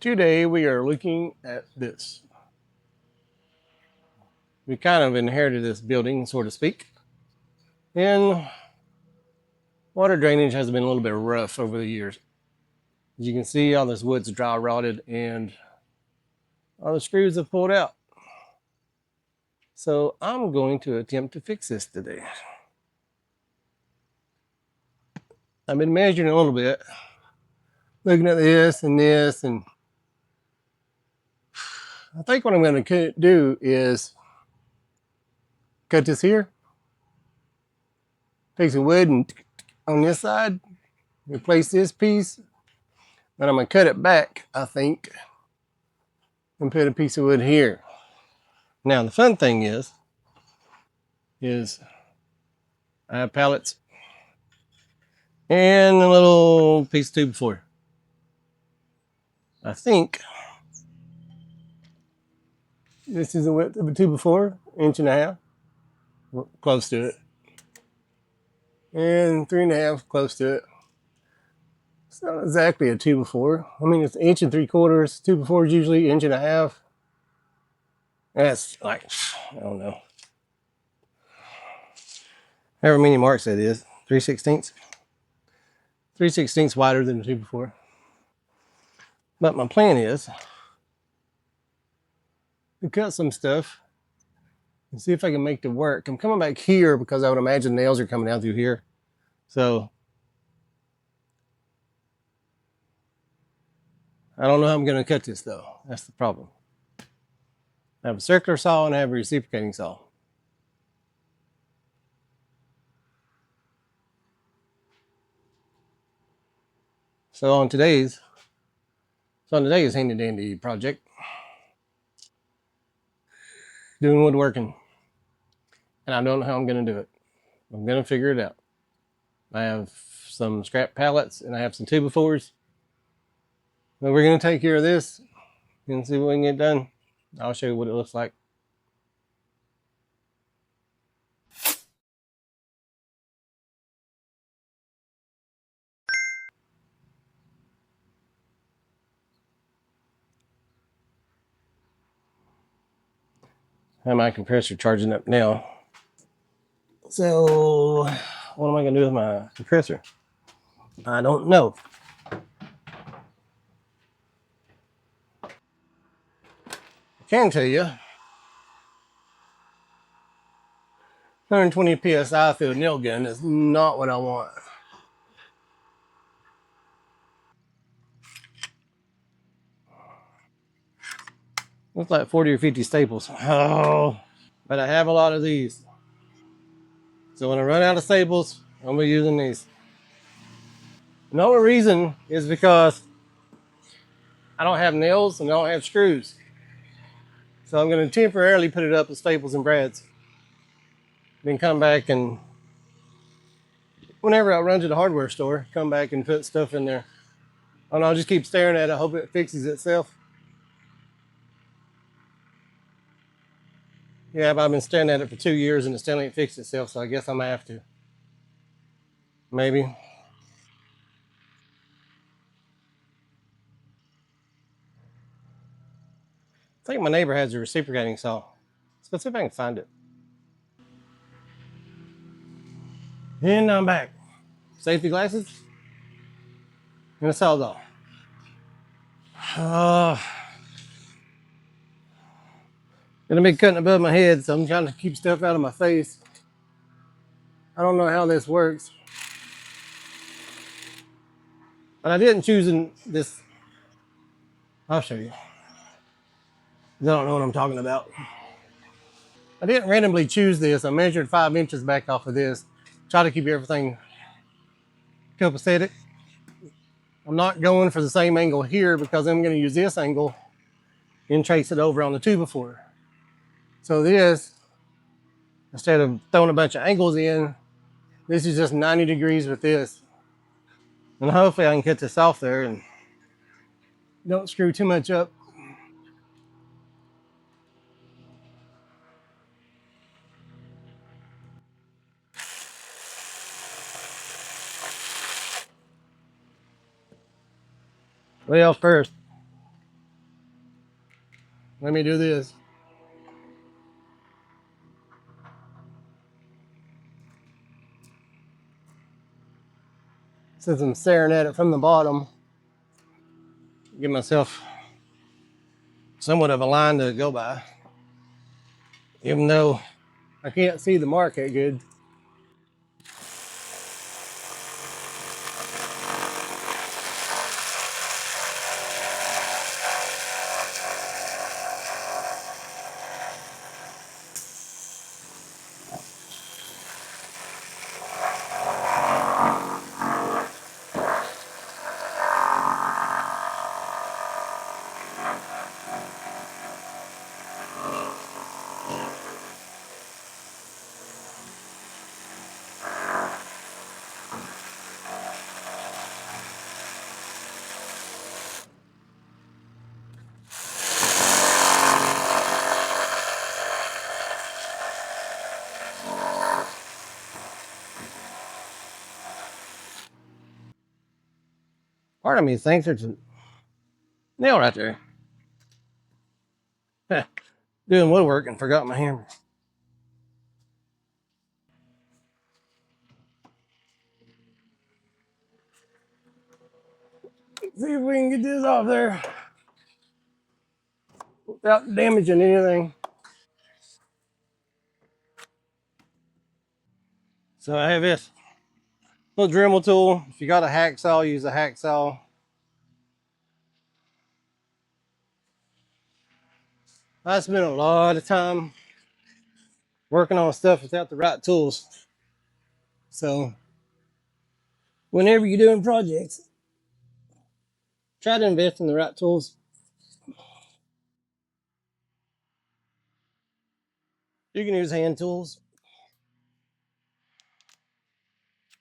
Today we are looking at this. We kind of inherited this building, so to speak, and water drainage has been a little bit rough over the years. As you can see, all this wood's dry rotted and all the screws have pulled out. So I'm going to attempt to fix this today. I've been measuring a little bit, looking at this, and I think what I'm going to do is cut this here, take some wood and on this side, replace this piece, then I'm going to cut it back, I think, and put a piece of wood here. Now the fun thing is I have pallets and a little piece of 2x4. I think this is the width of a 2x4, 1.5 inches, close to it, and 3.5 inches, close to it. It's not exactly a 2x4. I mean, it's 1.75 inches. 2x4 is usually 1.5 inches. That's like, I don't know, however many marks that is, 3/16. 3/16 wider than a 2x4. But my plan is to cut some stuff and see if I can make it work. I'm coming back here because I would imagine nails are coming down through here. So I don't know how I'm going to cut this though. That's the problem. I have a circular saw and I have a reciprocating saw. So on today's handy dandy project, doing woodworking, and I don't know how I'm going to do it. I'm going to figure it out. I have some scrap pallets and I have some 2x4s. But we're going to take care of this and see what we can get done. I'll show you what it looks like. I have my compressor charging up now. So what am I going to do with my compressor? I don't know. I can tell you 120 psi through a nail gun is not what I want. Looks like 40 or 50 staples. Oh, but I have a lot of these. So when I run out of staples, I'm going to be using these. And the only reason is because I don't have nails and I don't have screws. So I'm going to temporarily put it up with staples and brads. Then come back and whenever I run to the hardware store, come back and put stuff in there. And I'll just keep staring at it, hope it fixes itself. Yeah, but I've been staring at it for 2 years and it still ain't fixed itself, so I guess I'm gonna have to. Maybe. I think my neighbor has a reciprocating saw. Let's see if I can find it. And I'm back. Safety glasses and a sawzall. Gonna be cutting above my head, so I'm trying to keep stuff out of my face. I don't know how this works. But I didn't choose this. I'll show you. I don't know what I'm talking about. I didn't randomly choose this. I measured 5 inches back off of this. Try to keep everything copacetic. I'm not going for the same angle here because I'm going to use this angle and trace it over on the 2x4. So this, instead of throwing a bunch of angles in, this is just 90 degrees with this. And hopefully I can cut this off there and don't screw too much up. Well, first, Let me do this. Since I'm staring at it from the bottom, give myself somewhat of a line to go by. Even though I can't see the mark that good. Part of me thinks there's a nail right there. Doing woodwork and forgot my hammer. See if we can get this off there without damaging anything. So I have this little Dremel tool. If you got a hacksaw, use a hacksaw. I spent a lot of time working on stuff without the right tools. So whenever you're doing projects, try to invest in the right tools. You can use hand tools.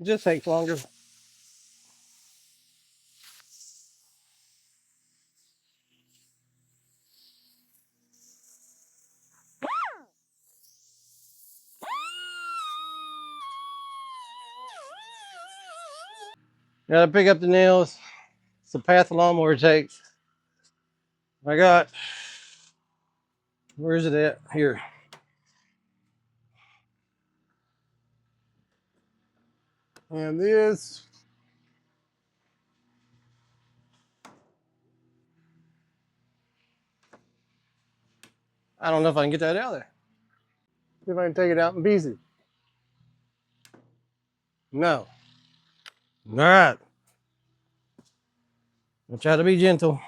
It just takes longer. Gotta pick up the nails. It's the path the lawnmower takes. I got, where's it at? Here. And this, I don't know if I can get that out of there. See if I can take it out in pieces. No. All right. I'll try to be gentle.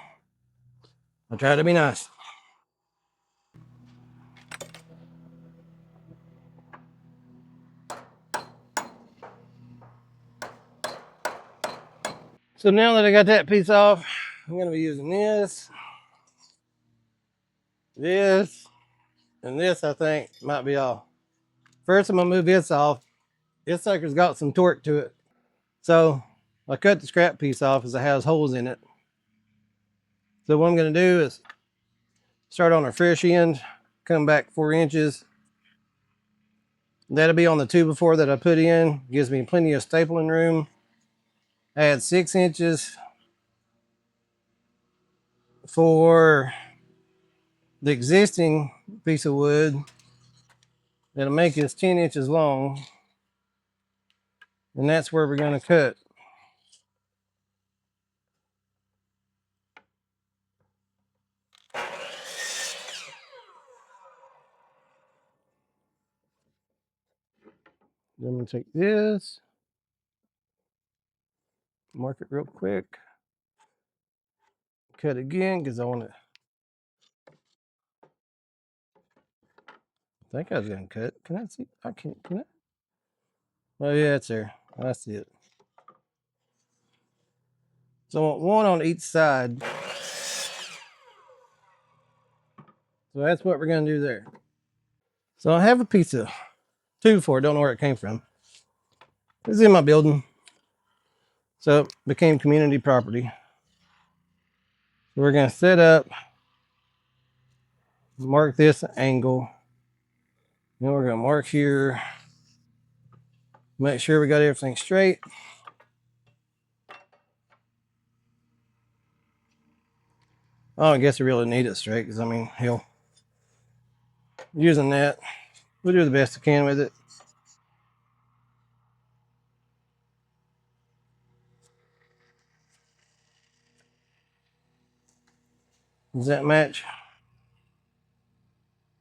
I'll try to be nice. So now that I got that piece off, I'm going to be using this, and this I think might be off. First, I'm going to move this off. This sucker's got some torque to it. So I cut the scrap piece off as it has holes in it. So what I'm going to do is start on a fresh end, come back 4 inches. That'll be on the 2x4 that I put in. Gives me plenty of stapling room. Add 6 inches for the existing piece of wood. That'll make this 10 inches long. And that's where we're going to cut. Then I'm going to take this, mark it real quick, cut again because I want to. I think I was going to cut. Can I see? I can't. Can I? Oh, yeah, it's there. I see it. So I want one on each side. So that's what we're going to do there. So I have a piece of 2x4. Don't know where it came from. It's in my building. So it became community property. So we're going to set up, mark this angle. Then we're going to mark here. Make sure we got everything straight. Oh, I guess we really need it straight because, I mean, hell, using that. We'll do the best I can with it. Does that match?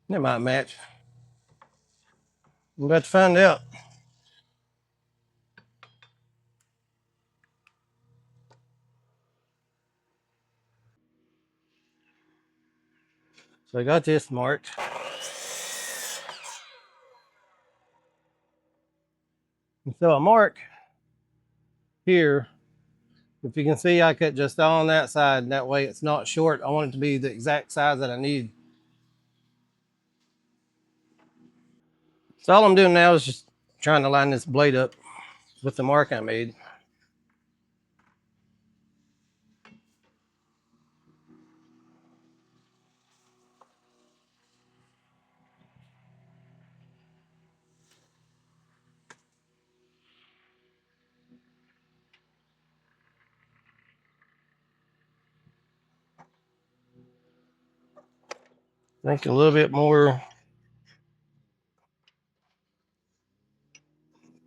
That might match. I'm about to find out. So I got this marked. And so I mark here. If you can see, I cut just on that side. That way it's not short. I want it to be the exact size that I need. So all I'm doing now is just trying to line this blade up with the mark I made. I think a little bit more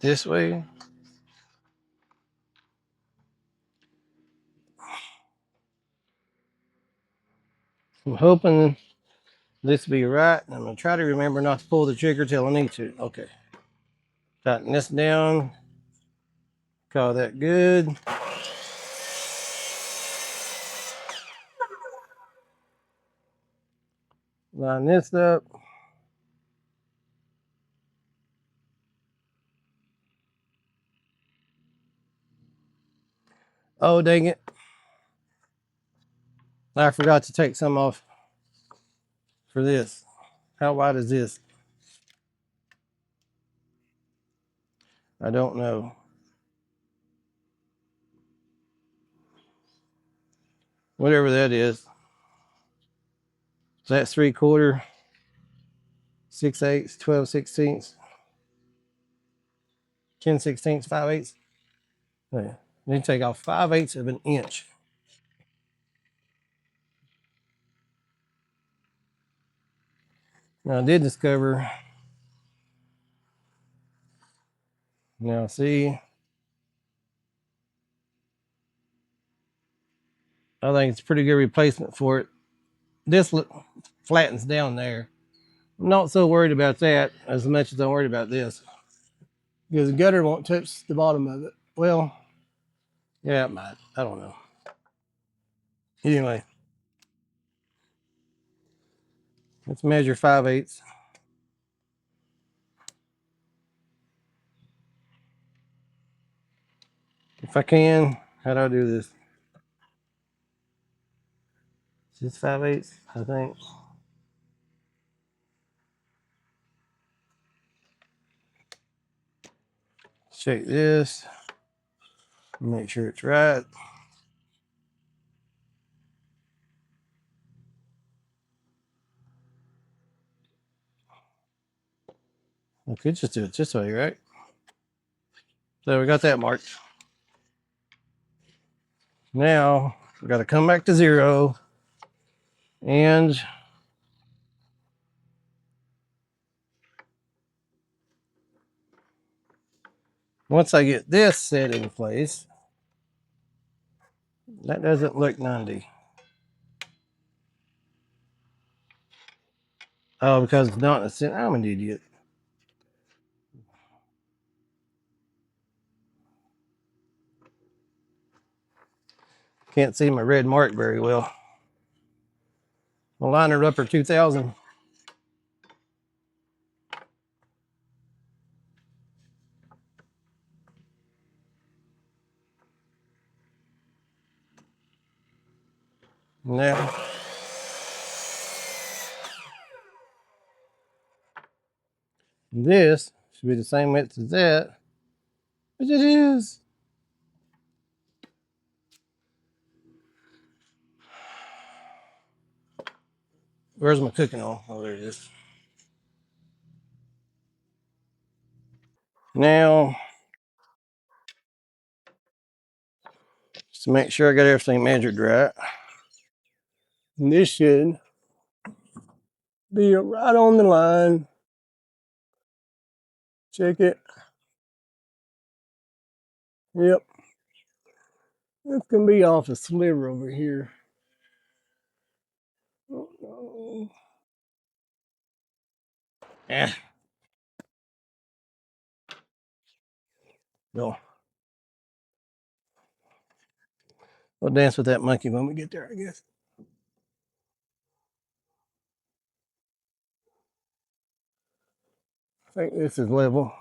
this way. I'm hoping this will be right. I'm going to try to remember not to pull the trigger till I need to. Okay. Tighten this down. Call that good. Line this up. Oh, dang it. I forgot to take some off for this. How wide is this? I don't know. Whatever that is. So that's 3/4, 6/8, 12/16, 10/16, 5/8. Yeah. Then take off 5/8 of an inch. Now I did discover. Now see, I think it's a pretty good replacement for it. This flattens down there. I'm not so worried about that as much as I'm worried about this. Because the gutter won't touch the bottom of it. Well, yeah, it might. I don't know. Anyway, let's measure 5/8. If I can, how do I do this? Is this 5/8? I think. Check this. Make sure it's right. I could just do it this way, right? So we got that marked. Now we got to come back to 0 and once I get this set in place, that doesn't look 90. Oh, because it's not in the center. I'm an idiot. Can't see my red mark very well. My liner upper 2000. Now, this should be the same width as that, which it is. Where's my cooking oil? Oh, there it is. Now, just to make sure I got everything measured right, and this should Be right on the line. Check it. Yep. It's gonna be off a sliver over here. Oh, no. Yeah. No. We'll dance with that monkey when we get there, I guess. I think this is level.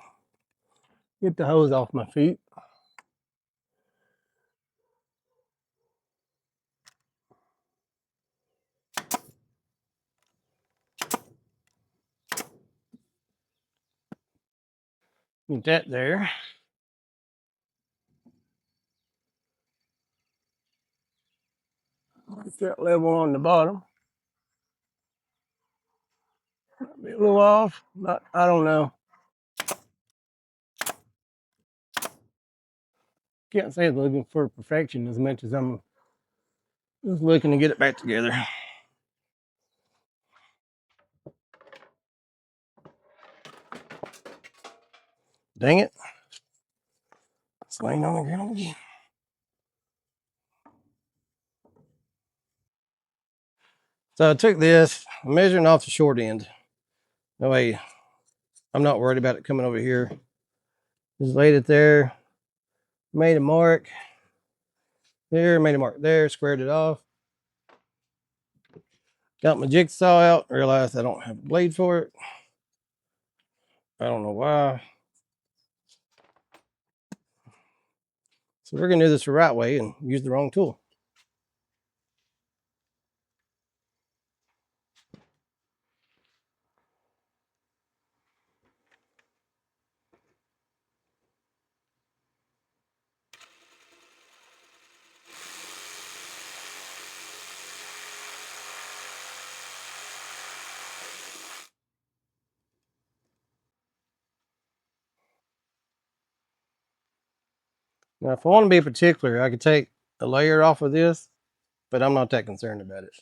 Get the hose off my feet. Get that there. Get that level on the bottom. Be a little off. Not, I don't know. Can't say I'm looking for perfection as much as I'm just looking to get it back together. Dang it. It's laying on the ground again. So I took this, I'm measuring off the short end. That way I'm not worried about it coming over here. Just laid it there, made a mark there, made a mark there, squared it off. Got my jigsaw out, realized I don't have a blade for it. I don't know why. So we're gonna do this the right way and use the wrong tool. Now, if I want to be particular, I could take a layer off of this, but I'm not that concerned about it.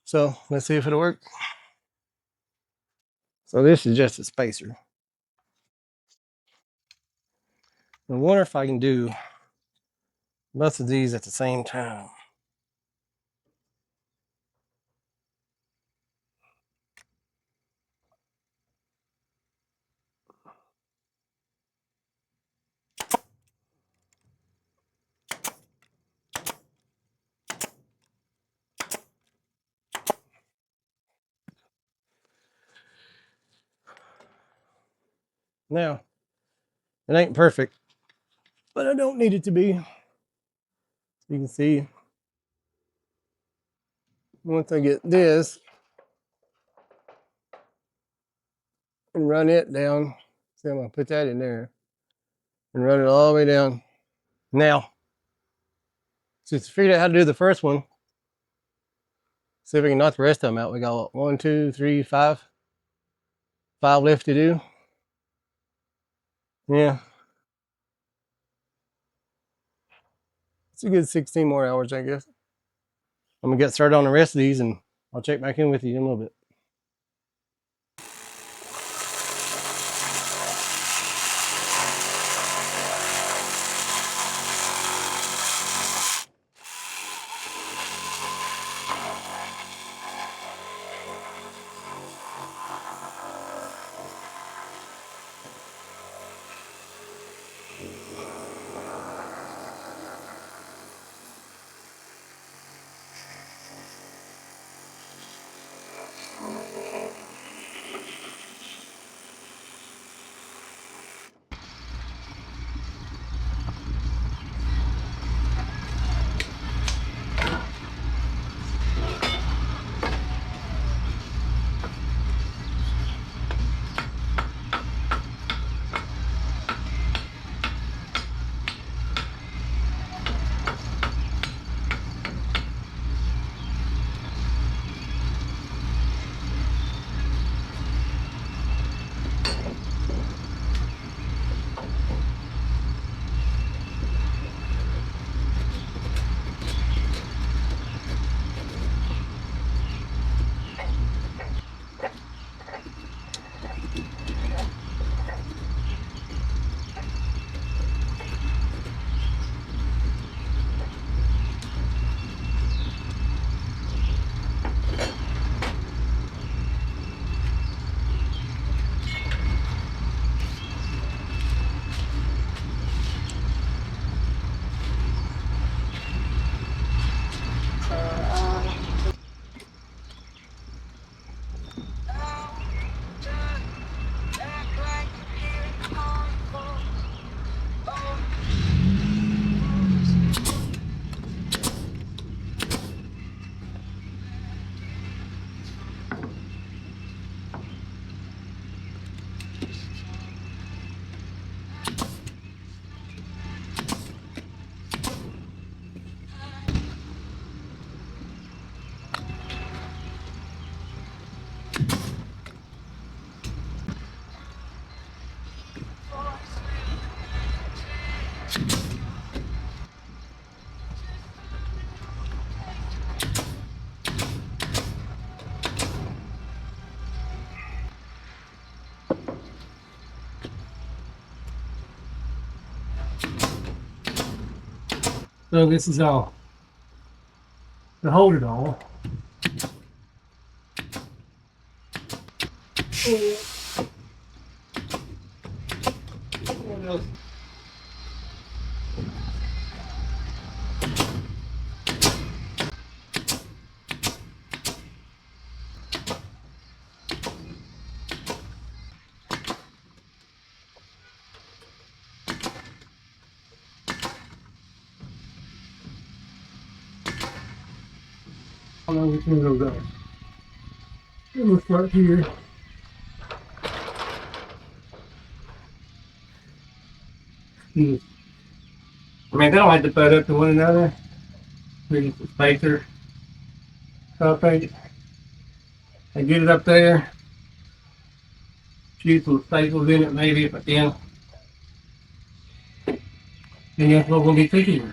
So let's see if it'll work. So this is just a spacer. I wonder if I can do both of these at the same time. Now, it ain't perfect, but I don't need it to be. You can see, once I get this and run it down, see, I'm gonna put that in there and run it all the way down. Now, since I figured out how to do the first one, see if we can knock the rest of them out. We got 1, 2, 3, 5. 5 left to do. Yeah. It's a good 16 more hours, I guess. I'm gonna get started on the rest of these and I'll check back in with you in a little bit. So this is all to hold it all. I don't know which one goes up. We'll start here. I mean, they don't have to butt up to one another. We just spacer. So I think I get it up there. Shoot some staples in it maybe if I can. And that's what we're going to be cooking.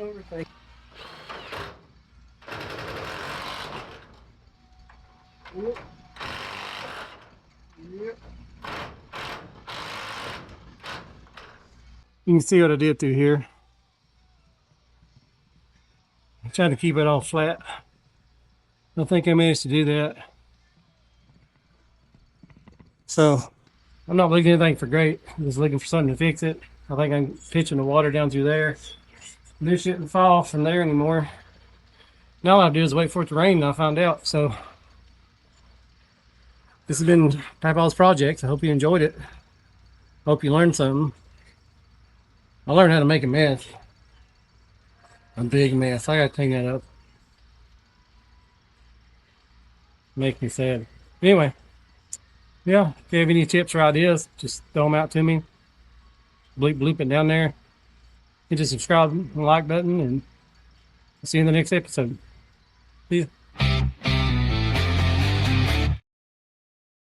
Everything. Yep. Yep. You can see what I did through here. I'm trying to keep it all flat. I think I managed to do that. So I'm not looking at anything for great. I'm just looking for something to fix it. I think I'm pitching the water down through there. This shouldn't fall from there anymore. Now all I have to do is wait for it to rain and I'll find out. So this has been Pappawls Project. I hope you enjoyed it. Hope you learned something. I learned how to make a mess. A big mess. I gotta clean that up. Make me sad. Anyway, yeah, if you have any tips or ideas, just throw them out to me. Bleep bloop it down there. Hit the subscribe and like button, and I'll see you in the next episode. See ya.